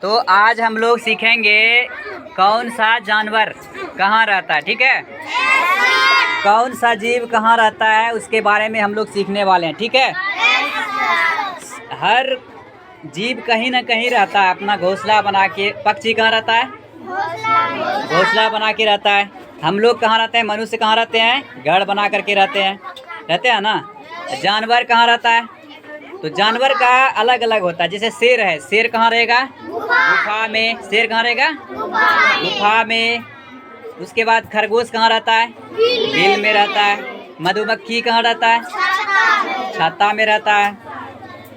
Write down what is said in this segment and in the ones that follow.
तो आज हम लोग सीखेंगे कौन सा जानवर कहाँ रहता है। ठीक है, कौन सा जीव कहाँ रहता है उसके बारे में हम लोग सीखने वाले हैं। ठीक है, हर जीव कहीं ना कहीं रहता है, अपना घोंसला बना के। पक्षी कहाँ रहता है? घोंसला बना के रहता है। हम लोग कहाँ रहते हैं? मनुष्य कहाँ रहते हैं? घर बना करके रहते हैं ना। जानवर कहाँ रहता है? तो जानवर का अलग अलग होता है। जैसे शेर है, शेर कहाँ रहेगा? गुफा में। शेर कहाँ रहेगा? गुफा में। उसके बाद खरगोश कहाँ रहता है? बिल में रहता है। मधुमक्खी कहाँ रहता है? छत्ता में रहता है।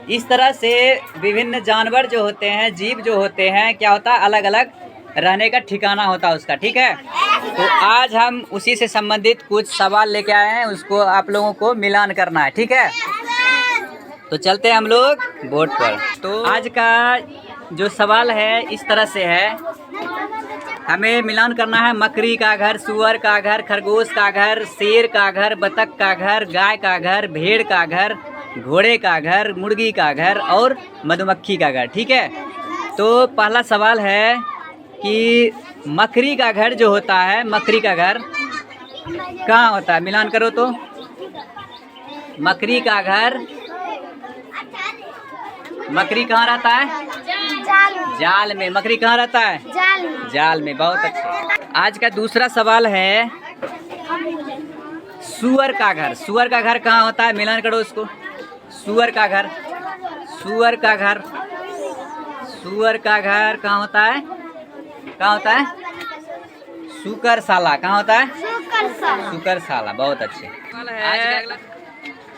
इस तरह से विभिन्न जानवर जो होते हैं, जीव जो होते हैं, क्या होता है, अलग अलग रहने का ठिकाना होता है उसका। ठीक है, तो आज हम उसी से संबंधित कुछ सवाल लेके आए हैं, उसको आप लोगों को मिलान करना है। ठीक है, तो चलते हैं हम लोग बोर्ड पर। तो आज का जो सवाल है इस तरह से है, हमें मिलान करना है मकड़ी का घर, सुअर का घर, खरगोश का घर, शेर का घर, बतख का घर, गाय का घर, भेड़ का घर, घोड़े का घर, मुर्गी का घर और मधुमक्खी का घर। ठीक है, तो पहला सवाल है कि मकड़ी का घर जो होता है, मकड़ी का घर कहाँ होता है? मिलान करो तो। मकड़ी का घर, मकड़ी कहाँ रहता है? जाल में। मकड़ी कहाँ रहता है? जाल में। बहुत अच्छा। आज का दूसरा सवाल है सुअर का घर। सुअर का घर कहाँ होता है? मिलान करो उसको। सुअर का घर, सुअर का घर, सुअर का घर कहाँ होता है? कहाँ होता है? शुकरशाला। कहाँ होता है? शुकरशाला। बहुत अच्छे।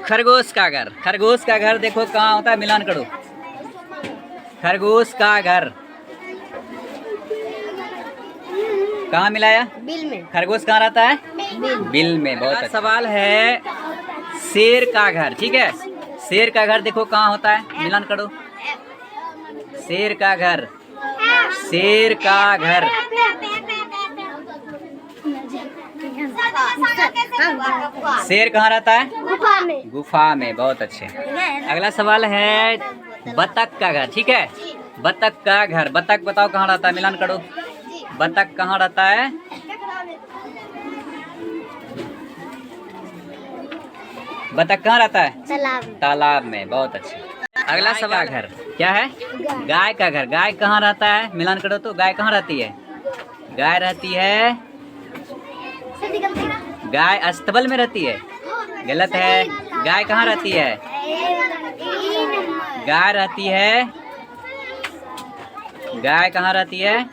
खरगोश का घर, खरगोश का घर देखो कहाँ होता है? मिलान करो। खरगोश का घर कहाँ मिलाया? बिल में। खरगोश कहाँ रहता है? बिल में। बहुत अच्छा सवाल है शेर का घर। ठीक है, शेर का घर देखो कहाँ होता है? मिलान करो। शेर का घर, शेर का घर शेर कहाँ रहता है? गुफा में। गुफा में। बहुत अच्छे। अगला सवाल है बतख का घर। ठीक है, बतख का घर, बतख बताओ कहाँ रहता है? मिलान करो। बतख कहाँ रहता है? बतख कहाँ रहता है? तालाब। तालाब में। बहुत अच्छे। अगला सवाल घर क्या है? गाय का घर। गाय कहाँ रहता है? मिलान करो तो। गाय कहाँ रहती है? गाय रहती है, गाय अस्तबल में रहती है। गलत है। गाय कहाँ रहती है? गाय रहती है, गाय कहाँ रहती है?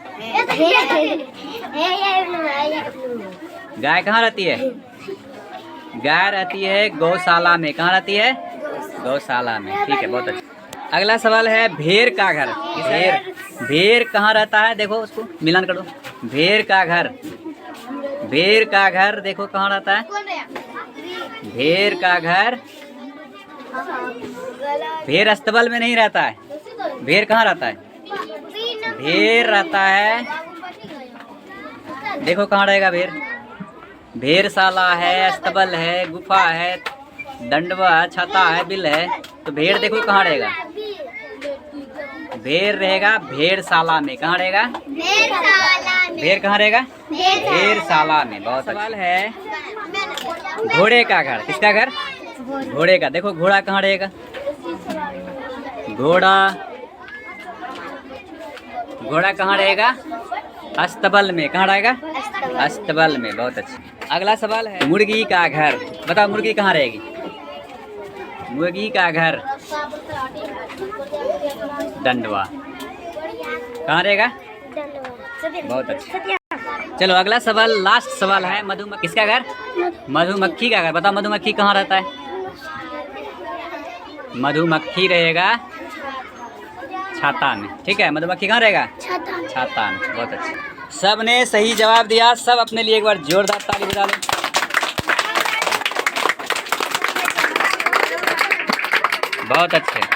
गाय कहाँ रहती है? गाय रहती है गौशाला में। कहाँ रहती है? गौशाला में। ठीक है, बहुत अच्छा। अगला सवाल है भेड़ का घर। भेड़, भेड़ कहाँ रहता है? देखो उसको मिलान करो। भेड़ का घर, भेड़ का घर देखो कहाँ रहता है? भेड़ का घर, भेड़ अस्तबल में नहीं रहता है। भेड़ कहाँ रहता है? भेड़ रहता है, देखो कहाँ रहेगा भेड़? भेड़शाला है, अस्तबल है, गुफा है, दंडवा है, छाता है, बिल है। तो भेड़ देखो कहाँ रहेगा? भेड़ रहेगा भेड़शाला में। कहाँ रहेगा? भेड़ कहाँ रहेगा? भेड़शाला में। बहुत सवाल है घोड़े का घर। किसका घर? घोड़े का। देखो घोड़ा कहाँ रहेगा? घोड़ा, घोड़ा कहाँ रहेगा? अस्तबल में। कहाँ रहेगा? अस्तबल में। बहुत अच्छा। अगला सवाल है मुर्गी का घर। बताओ मुर्गी कहाँ रहेगी? मुर्गी का घर दंडवा। कहाँ रहेगा? बहुत अच्छा। चलो अगला सवाल, लास्ट सवाल है मधुमक्खी। किसका घर? मधुमक्खी का घर। बताओ मधुमक्खी कहाँ रहता है? मधुमक्खी रहेगा छाता में। ठीक है, मधुमक्खी कहाँ रहेगा? छाता में। बहुत अच्छा। सब ने सही जवाब दिया। सब अपने लिए एक बार जोरदार ताली बजा लो। बहुत अच्छे।